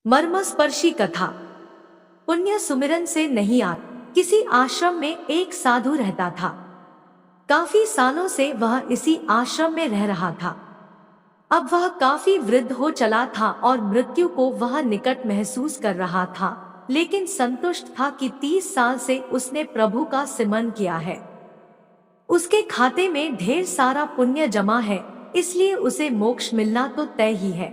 मर्मस्पर्शी कथा। पुण्य सुमिरन से नहीं आ। किसी आश्रम में एक साधु रहता था। काफी सालों से वह इसी आश्रम में रह रहा था। अब वह काफी वृद्ध हो चला था और मृत्यु को वह निकट महसूस कर रहा था, लेकिन संतुष्ट था कि 30 साल से उसने प्रभु का सिमरन किया है। उसके खाते में ढेर सारा पुण्य जमा है, इसलिए उसे मोक्ष मिलना तो तय ही है।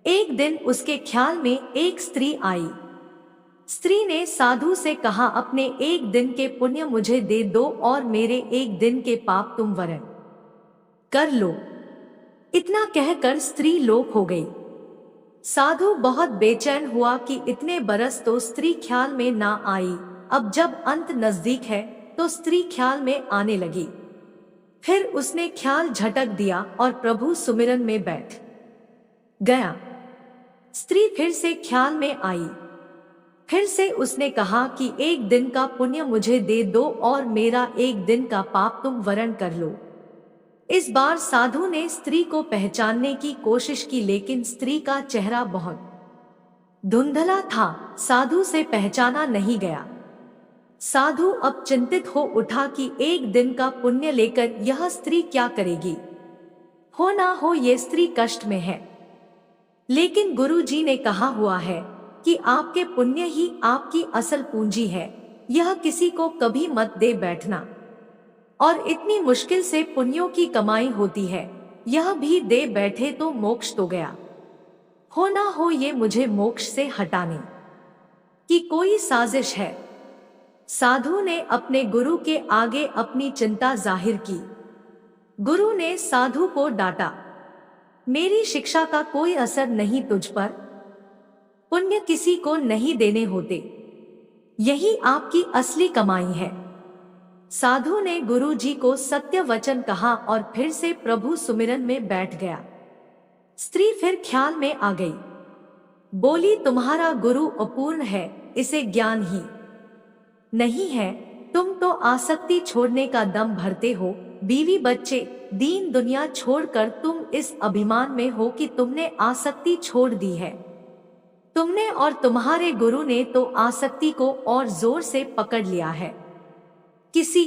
एक दिन उसके ख्याल में एक स्त्री आई। स्त्री ने साधु से कहा, अपने एक दिन के पुण्य मुझे दे दो और मेरे एक दिन के पाप तुम वरण कर लो। इतना कहकर स्त्री लोप हो गई। साधु बहुत बेचैन हुआ कि इतने बरस तो स्त्री ख्याल में ना आई, अब जब अंत नजदीक है तो स्त्री ख्याल में आने लगी। फिर उसने ख्याल झटक दिया और प्रभु सुमिरन में बैठ गया। स्त्री फिर से ख्याल में आई। फिर से उसने कहा कि एक दिन का पुण्य मुझे दे दो और मेरा एक दिन का पाप तुम वरण कर लो। इस बार साधु ने स्त्री को पहचानने की कोशिश की, लेकिन स्त्री का चेहरा बहुत धुंधला था, साधु से पहचाना नहीं गया। साधु अब चिंतित हो उठा कि एक दिन का पुण्य लेकर यह स्त्री क्या करेगी। हो ना हो ये स्त्री कष्ट में है, लेकिन गुरु जी ने कहा हुआ है कि आपके पुण्य ही आपकी असल पूंजी है, यह किसी को कभी मत दे बैठना। और इतनी मुश्किल से पुण्यों की कमाई होती है, यह भी दे बैठे तो मोक्ष तो गया। हो ना हो ये मुझे मोक्ष से हटाने की कोई साजिश है। साधु ने अपने गुरु के आगे अपनी चिंता जाहिर की। गुरु ने साधु को डांटा, मेरी शिक्षा का कोई असर नहीं तुझ पर। पुण्य किसी को नहीं देने होते, यही आपकी असली कमाई है। साधु ने गुरु जी को सत्य वचन कहा और फिर से प्रभु सुमिरन में बैठ गया। स्त्री फिर ख्याल में आ गई। बोली, तुम्हारा गुरु अपूर्ण है, इसे ज्ञान ही नहीं है। तुम तो आसक्ति छोड़ने का दम भरते हो, बीवी बच्चे दीन दुनिया छोड़कर तुम इस अभिमान में हो कि तुमने आसक्ति छोड़ दी है। तुमने और तुम्हारे गुरु ने तो आसक्ति को और जोर से पकड़ लिया है। किसी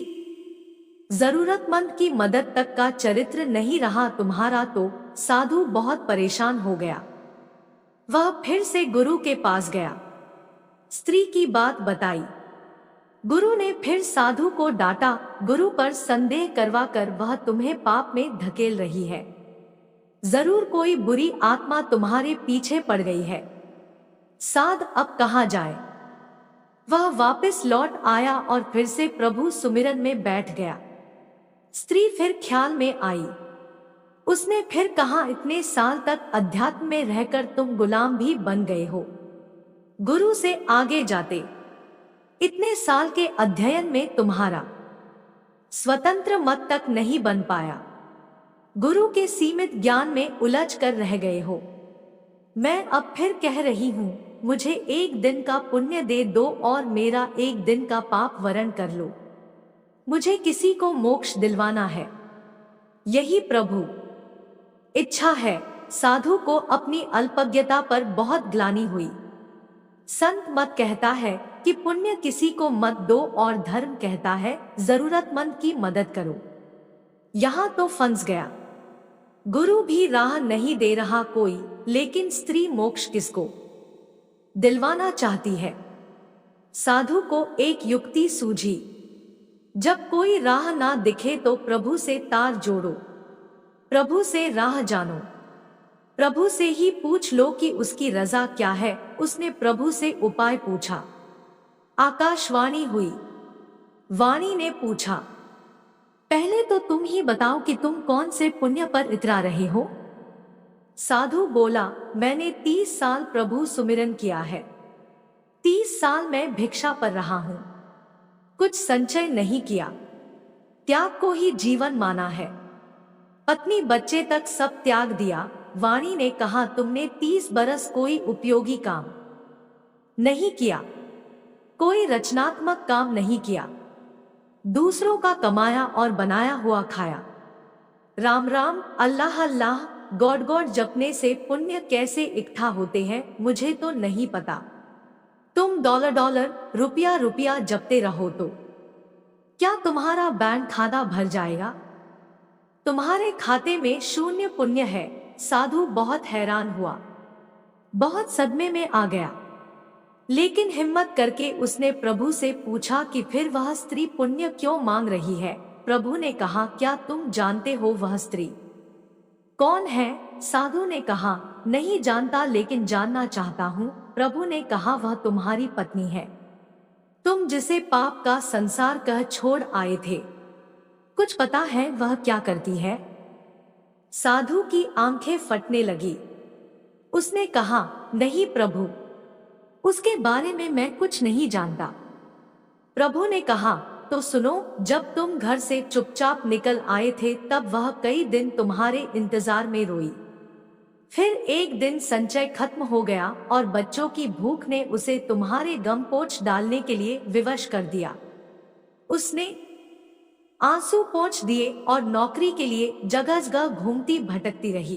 जरूरतमंद की मदद तक का चरित्र नहीं रहा तुम्हारा। तो साधु बहुत परेशान हो गया। वह फिर से गुरु के पास गया, स्त्री की बात बताई। गुरु ने फिर साधु को डांटा, गुरु पर संदेह करवाकर वह तुम्हें पाप में धकेल रही है। जरूर कोई बुरी आत्मा तुम्हारे पीछे पड़ गई है। साध अब कहाँ जाए। वह वापस लौट आया और फिर से प्रभु सुमिरन में बैठ गया। स्त्री फिर ख्याल में आई। उसने फिर कहा, इतने साल तक अध्यात्म में रहकर तुम गुलाम भी बन गए हो। गुरु से आगे जाते इतने साल के अध्ययन में तुम्हारा स्वतंत्र मत तक नहीं बन पाया। गुरु के सीमित ज्ञान में उलझ कर रह गए हो। मैं अब फिर कह रही हूँ, मुझे एक दिन का पुण्य दे दो और मेरा एक दिन का पाप वरण कर लो। मुझे किसी को मोक्ष दिलवाना है, यही प्रभु इच्छा है। साधु को अपनी अल्पज्ञता पर बहुत ग्लानि हुई। संत मत कहता है कि पुण्य किसी को मत दो और धर्म कहता है जरूरतमंद की मदद करो। यहाँ तो फंस गया। गुरु भी राह नहीं दे रहा कोई, लेकिन स्त्री मोक्ष किसको दिलवाना चाहती है। साधु को एक युक्ति सूझी, जब कोई राह ना दिखे तो प्रभु से तार जोड़ो, प्रभु से राह जानो। प्रभु से ही पूछ लो कि उसकी रजा क्या है। उसने प्रभु से उपाय पूछा। आकाशवाणी हुई। वाणी ने पूछा, पहले तो तुम ही बताओ कि तुम कौन से पुण्य पर इतरा रहे हो। साधु बोला, मैंने 30 साल प्रभु सुमिरन किया है। 30 साल मैं भिक्षा पर रहा हूं, कुछ संचय नहीं किया, त्याग को ही जीवन माना है। पत्नी बच्चे तक सब त्याग दिया। वाणी ने कहा, तुमने 30 बरस कोई उपयोगी काम नहीं किया, कोई रचनात्मक काम नहीं किया, दूसरों का कमाया और बनाया हुआ खाया। राम राम, अल्लाह अल्लाह, गॉड गॉड जपने से पुण्य कैसे इकट्ठा होते हैं मुझे तो नहीं पता। तुम डॉलर डॉलर रुपया रुपया जपते रहो तो क्या तुम्हारा बैंक खाता भर जाएगा? तुम्हारे खाते में शून्य पुण्य है। साधु बहुत हैरान हुआ, बहुत सदमे में आ गया, लेकिन हिम्मत करके उसने प्रभु से पूछा कि फिर वह स्त्री पुण्य क्यों मांग रही है? प्रभु ने कहा, क्या तुम जानते हो वह स्त्री कौन है? साधु ने कहा, नहीं जानता लेकिन जानना चाहता हूँ। प्रभु ने कहा, वह तुम्हारी पत्नी है, तुम जिसे पाप का संसार कह छोड़ आए थे। कुछ पता है वह क्या करती है? साधु की आंखें फटने लगी। उसने कहा, नहीं प्रभु, उसके बारे में मैं कुछ नहीं जानता। प्रभु ने कहा, तो सुनो, जब तुम घर से चुपचाप निकल आए थे तब वह कई दिन तुम्हारे इंतजार में रोई। फिर एक दिन संचय खत्म हो गया और बच्चों की भूख ने उसे तुम्हारे गम पोंछ डालने के लिए विवश कर दिया। उसने आंसू पोंछ दिए और नौकरी के लिए जगह जगह घूमती भटकती रही।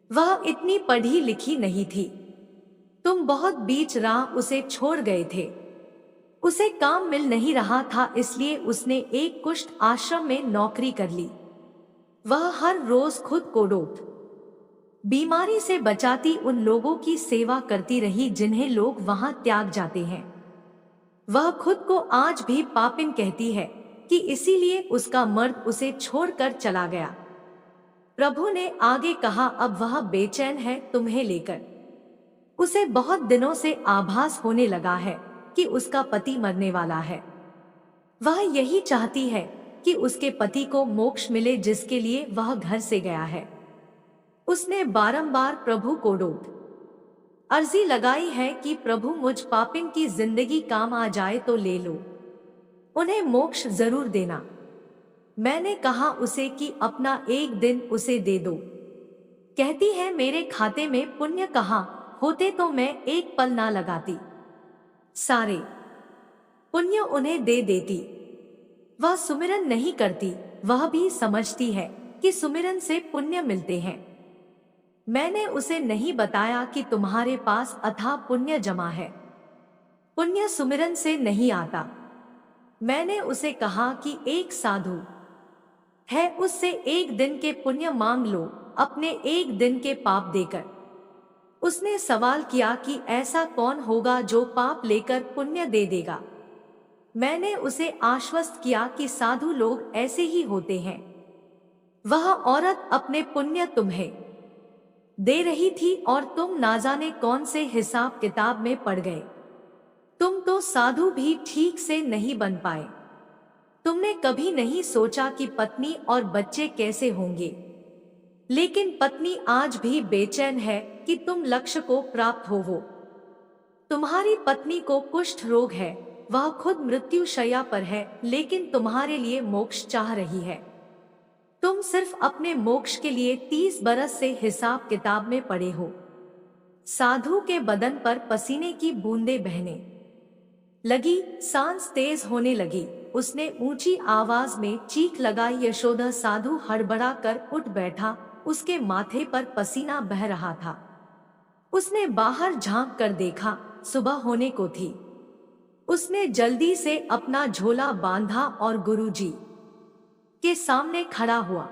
वह इतनी पढ़ी लिखी नहीं थी। तुम बहुत बीच राह उसे छोड़ गए थे। उसे काम मिल नहीं रहा था, इसलिए उसने एक कुष्ठ आश्रम में नौकरी कर ली। वह हर रोज खुद को रोग बीमारी से बचाती उन लोगों की सेवा करती रही जिन्हें लोग वहां त्याग जाते हैं। वह खुद को आज भी पापिन कहती है कि इसीलिए उसका मर्द उसे छोड़कर चला गया। प्रभु ने आगे कहा, अब वह बेचैन है तुम्हें लेकर। उसे बहुत दिनों से आभास होने लगा है कि उसका पति मरने वाला है। वह यही चाहती है कि उसके पति को मोक्ष मिले जिसके लिए वह घर से गया है। उसने बारंबार प्रभु को रोक अर्जी लगाई है कि प्रभु मुझ पापिन की जिंदगी काम आ जाए तो ले लो, उन्हें मोक्ष जरूर देना। मैंने कहा उसे कि अपना एक दिन उसे दे दो। कहती है, मेरे खाते में पुण्य कहाँ होते तो मैं एक पल ना लगाती, सारे पुण्य उन्हें दे देती। वह सुमिरन नहीं करती, वह भी समझती है कि सुमिरन से पुण्य मिलते हैं। मैंने उसे नहीं बताया कि तुम्हारे पास अथाह पुण्य जमा है। पुण्य सुमिरन से नहीं आता। मैंने उसे कहा कि एक साधु है, उससे एक दिन के पुण्य मांग लो अपने एक दिन के पाप देकर। उसने सवाल किया कि ऐसा कौन होगा जो पाप लेकर पुण्य दे देगा। मैंने उसे आश्वस्त किया कि साधु लोग ऐसे ही होते हैं। वह औरत अपने पुण्य तुम्हें दे रही थी और तुम ना जाने कौन से हिसाब किताब में पड़ गए। तुम तो साधु भी ठीक से नहीं बन पाए। तुमने कभी नहीं सोचा कि पत्नी और बच्चे कैसे होंगे। लेकिन पत्नी आज भी बेचैन है कि तुम लक्ष्य को प्राप्त होवो। तुम्हारी पत्नी को कुष्ठ रोग है, वह खुद मृत्यु शैया पर है, लेकिन तुम्हारे लिए मोक्ष चाह रही है। तुम सिर्फ अपने मोक्ष के लिए 30 बरस से हिसाब किताब में पड़े हो। साधु के बदन पर पसीने की बूंदें बहने लगी, सांस तेज होने लगी। उसने ऊंची आवाज में चीख लगाई, यशोदा। साधु हड़बड़ा कर उठ बैठा, उसके माथे पर पसीना बह रहा था। उसने बाहर झांक कर देखा, सुबह होने को थी। उसने जल्दी से अपना झोला बांधा और गुरुजी के सामने खड़ा हुआ।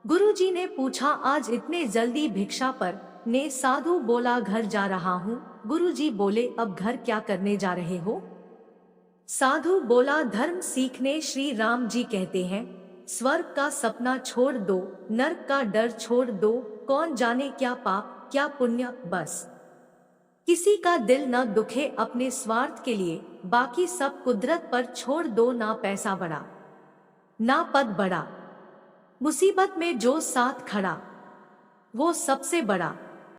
गुरुजी ने पूछा, आज इतने जल्दी भिक्षा पर? ने साधु बोला, घर जा रहा हूँ। गुरुजी बोले, अब घर क्या करने जा रहे हो? साधु बोला, धर्म सीखने। श्री राम जी कहते हैं, स्वर्ग का सपना छोड़ दो, नरक का डर छोड़ दो। कौन जाने क्या पाप क्या पुण्य, बस किसी का दिल न दुखे अपने स्वार्थ के लिए। बाकी सब कुदरत पर छोड़ दो। ना पैसा बड़ा ना पद बड़ा, मुसीबत में जो साथ खड़ा वो सबसे बड़ा।